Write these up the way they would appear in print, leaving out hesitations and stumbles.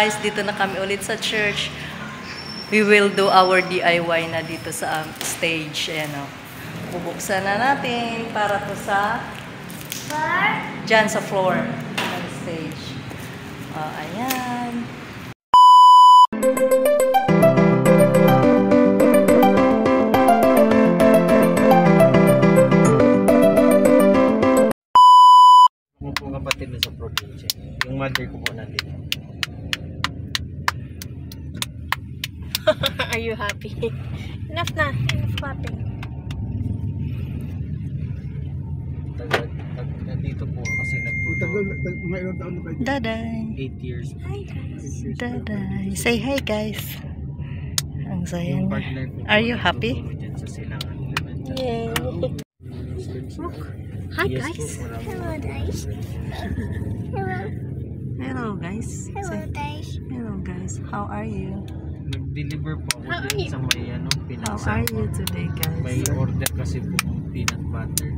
guys, dito na kami ulit sa church. We will do our DIY na dito sa stage. Ayan o. Bubuksan na natin para to sa dyan sa floor ng stage. Ayan. Kapatid sa probinsya. Yung mother ko po nandito. Are you happy? Enough na. Enough clapping. Nandito po kasi nagtuturo. Mga ilang taon na kayo? Daday. 8 years. Hi guys. Daday. Say hi guys. Ang saya Yung niya. partner ko po Are you happy? nagtuturo dyan sa silangan. Yay. Hi Yes guys. po, maraming Hello guys. Hello. Hello guys. Hello guys. Hello guys. How are you? Nag-deliver po ako How are dyan you? sa may How pinagsama. are you today guys? May order kasi po ng peanut butter.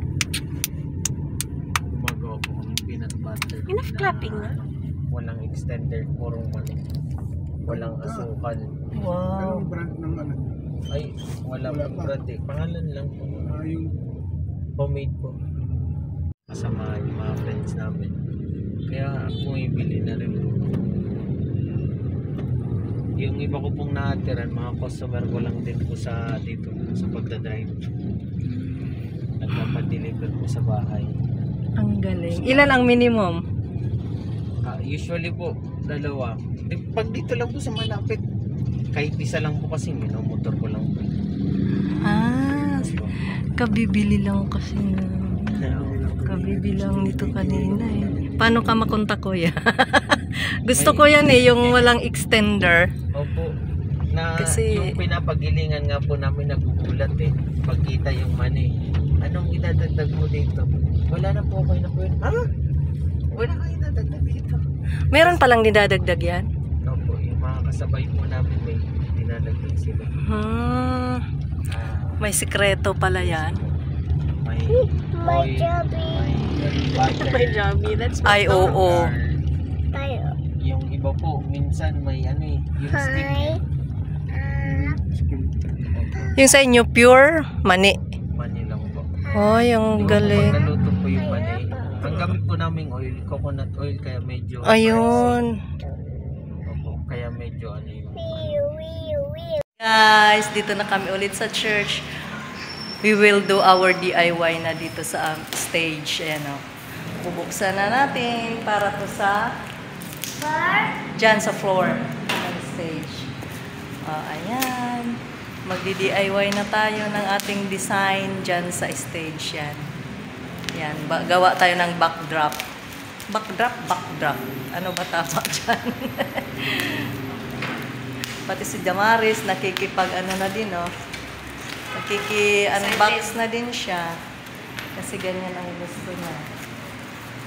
Gumagawa po ng peanut butter. Enough clapping na. Walang extender, purong mani. Walang asukal. Wow. Anong brand ng ano? Ay, wala pong brand eh. Pangalan lang po. Yung Homemade po. Kasama yung mga friends namin. Kaya bumibili na rin po. Yung iba ko pong nakatiran, mga customer ko lang din po sa dito sa pagdadrive. Nagpapadeliver po sa bahay. Ang galing. Ilan ang minimum? Usually po, dalawa. Pag dito lang po sa malapit, kahit isa lang po kasi motor ko lang po. Kabibili lang kasi na. Kabibili lang nito kanina eh. Paano ka makontak kuya? Gusto ko yan eh, yung walang extender. Opo. Na Kasi yung pinapagilingan nga po namin nagugulat eh. Pagkita yung money. Anong idadagdag mo dito? Wala na po, okay na po yun. Wala kang idadagdag dito. meron palang dinadagdag yan? Opo, yung mga kasabay po namin may dinadagdag sila. May sikreto pala yan. May My oil, jobby. may butter. My jobby. That's Ay, oo. Tayo. Yung iba po, minsan may ano eh, yung stick. Hi. Yung sa inyo, pure mani. Mani lang po. Oh, yung galing. Pag naluto po yung mani, ang gamit po namin oil, coconut oil, kaya medyo Ayun. Opo, kaya medyo ano yung Guys, dito na kami ulit sa church. We will do our DIY na dito sa stage. Ayan o. Bubuksan na natin para to sa dyan sa floor ng stage. Ayan. Magdi-DIY na tayo ng ating design dyan sa stage. Yan. Yan. Gawa tayo ng backdrop. Backdrop. Ano ba tama dyan? Pati si Damaris nakikipag-ano na din, oh. Nakiki-unbox na din siya. Kasi ganyan ang gusto niya.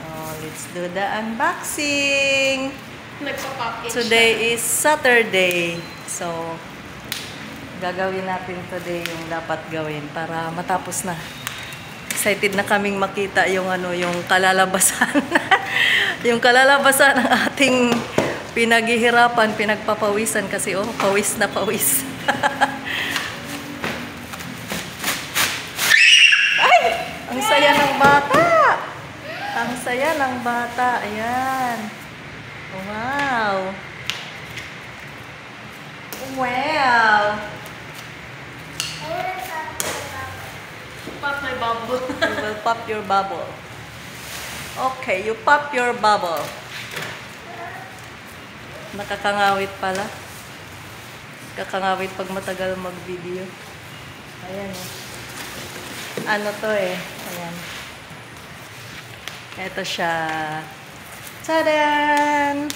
Oh, let's do the unboxing. Today is Saturday. So, gagawin natin today yung dapat gawin para matapos na. Excited na kaming makita yung ano, yung kalalabasan. Yung kalalabasan ng ating pinaghihirapan, pinagpapawisan kasi oh, pawis na pawis. Ay! Ang saya ng bata! Ang saya ng bata. Ayan. Wow! Wow! Pop my bubble. You will pop your bubble. Okay, you pop your bubble. Nakakangawit pala. Kakangawit pag matagal mag-video. Ayan eh. Ano to eh. Ayan. Ito siya. Tadan!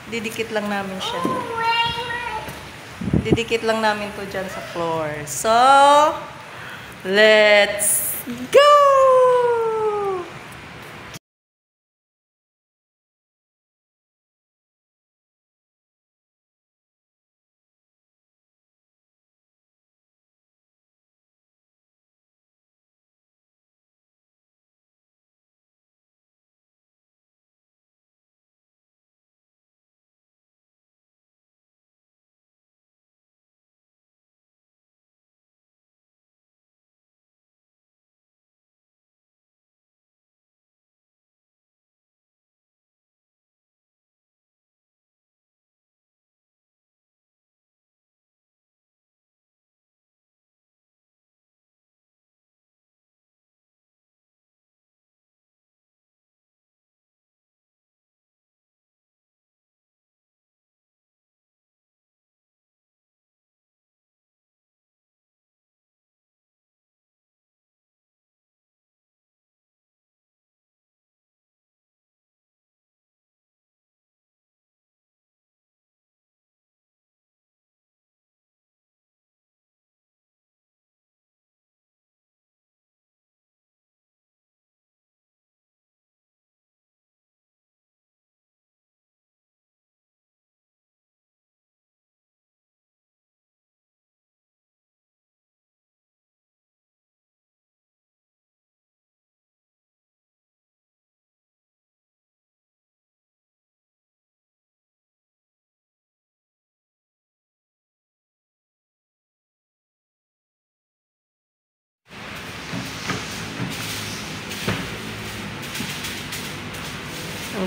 Didikit lang namin siya. Didikit lang namin to dyan sa floor. So, let's go!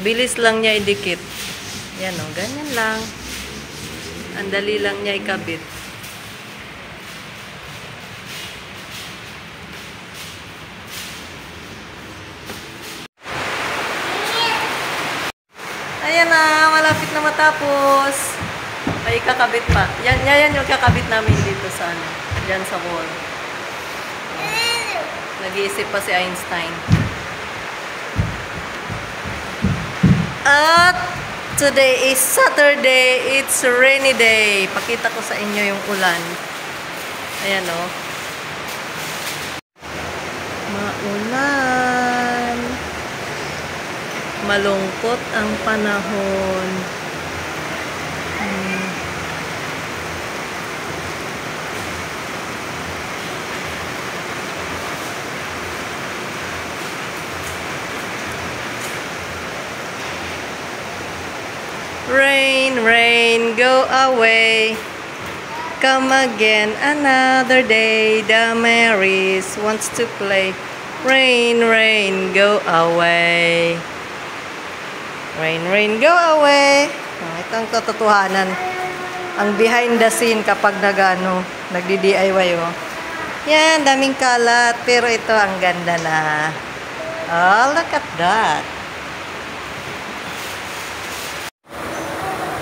Ang bilis lang niya idikit. Yan o, ganyan lang. Ang dali lang niya ikabit. Ayan na, malapit na matapos. Ay, kakabit pa. Yan yung kakabit namin dito sa ano. Diyan sa wall. Nag-iisip pa si Einstein. At today is Saturday. It's a rainy day. Pakita ko sa inyo yung ulan. Ayan o. Maulan. Malungkot ang panahon. Rain, rain, go away. Come again another day. The Marys wants to play. Rain, rain, go away. Rain, rain, go away. Ito ang katotohanan. Ang behind the scene kapag nagdi-DIY. Oh. Yan, daming kalat. Pero ito ang ganda na. Oh, look at that.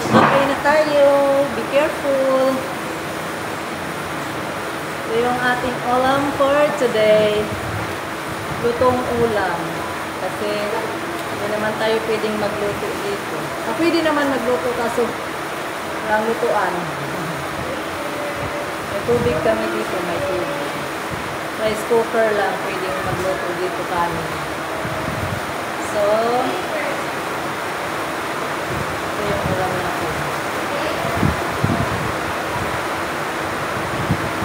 Okay na tayo. Be careful. Ito yung ating ulam for today. Lutong ulam. Kasi hindi naman tayo pwedeng magluto dito. Pwede naman magluto kaso walang lutuan. May tubig kami dito. May tubig. Rice cooker lang pwedeng magluto dito kami. So, ito yung ulam natin.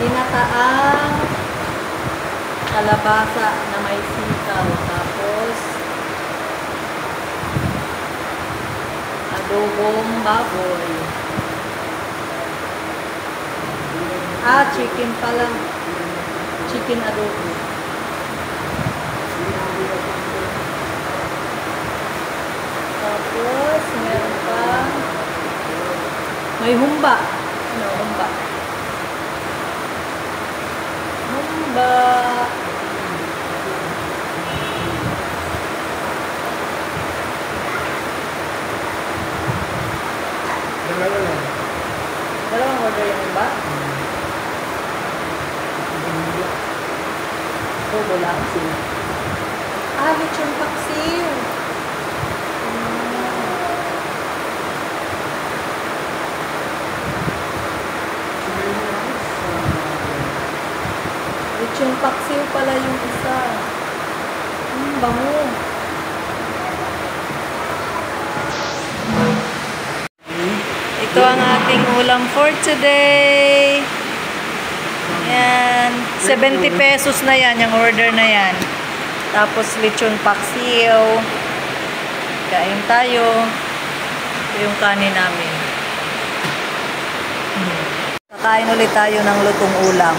Ginataang kalabasa na may sitaw. Tapos, adobong baboy. Chicken pala. Chicken adobo. Tapos, meron pa may humba. Ano, humba. Humba. Dalawang order yung humba? Tubo lang sila. Lechon paksiw. Lechon paksiw pala yung isa. Bango. Ito ang ating ulam for today. Yan. 70 pesos na yan, yung order na yan. Tapos lechon paksiw. Kain tayo. Ito yung kanin namin. Kakain ulit tayo ng lutong ulam.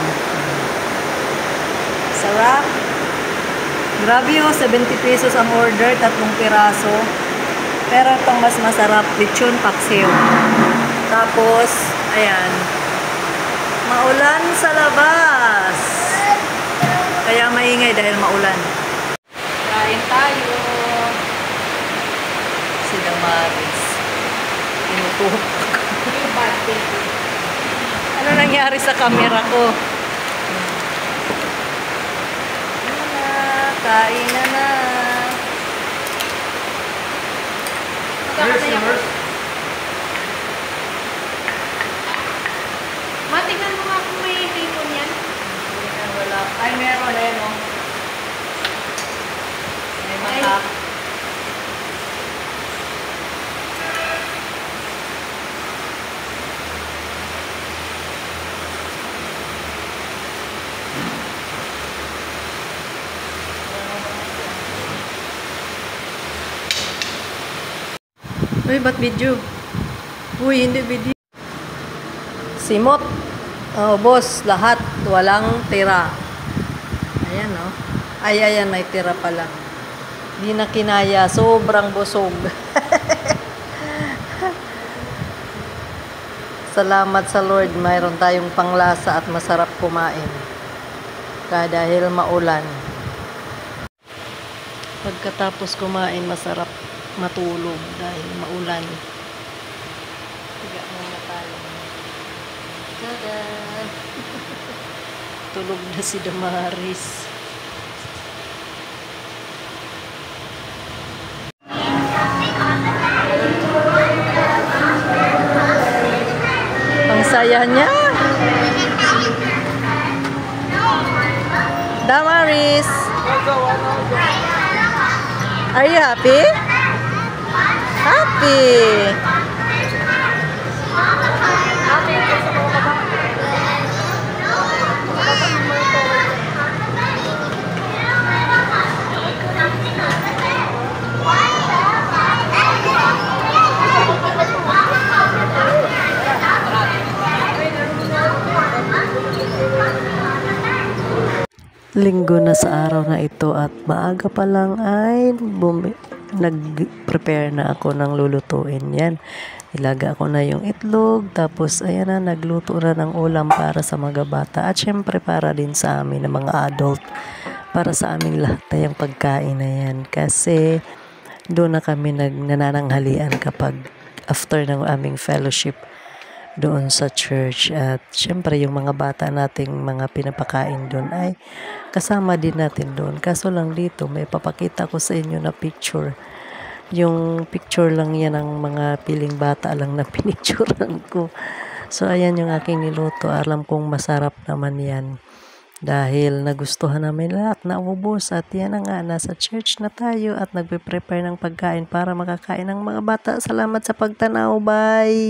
Sarap. Grabe yun, 70 pesos ang order, 3 piraso. Pero itong mas masarap, lechon paksiw. Tapos, ayan. Maulan sa labas. Kaya maingay dahil maulan. Kain tayo. Si Damaris. Tinutuhok ako. Ano nangyari sa camera ko? Kain na na. Matignan mo nga kung may hipon yan. Wala. Ay, meron eh, no? May mata. Uy, ba't video? Uy, hindi video. Simot. Oh, boss, lahat. Walang tira. Ayan, oh. Ay, ayan, may tira pala. Di na kinaya, sobrang busog. Salamat sa Lord, mayroon tayong panglasa at masarap kumain. Dahil maulan. Pagkatapos kumain, masarap matulog dahil maulan. Higa muna tayo. Tada! Tulog na si Damaris. Ang saya niya. Damaris. Are you happy? Happy. Linggo na sa araw na ito at maaga pa lang ay nag-prepare na ako ng lulutuin. Yan, ilaga ako na yung itlog, tapos ayan na, nagluto na ng ulam para sa mga bata at syempre para din sa amin ng mga adult, para sa aming lahat na yung pagkain na yan, kasi doon na kami nanananghalian kapag after ng aming fellowship doon sa church. At syempre yung mga bata nating mga pinapakain doon ay kasama din natin doon. Kaso lang dito may papakita ko sa inyo na picture. Yung picture lang yan ng mga piling bata lang na pinicturean ko. So ayan yung aking niluto. Alam kong masarap naman yan dahil nagustuhan namin lahat, naubos. At yan na nga, nasa church na tayo at nagpe-prepare ng pagkain para makakain ng mga bata. Salamat sa pagtanaw. Bye!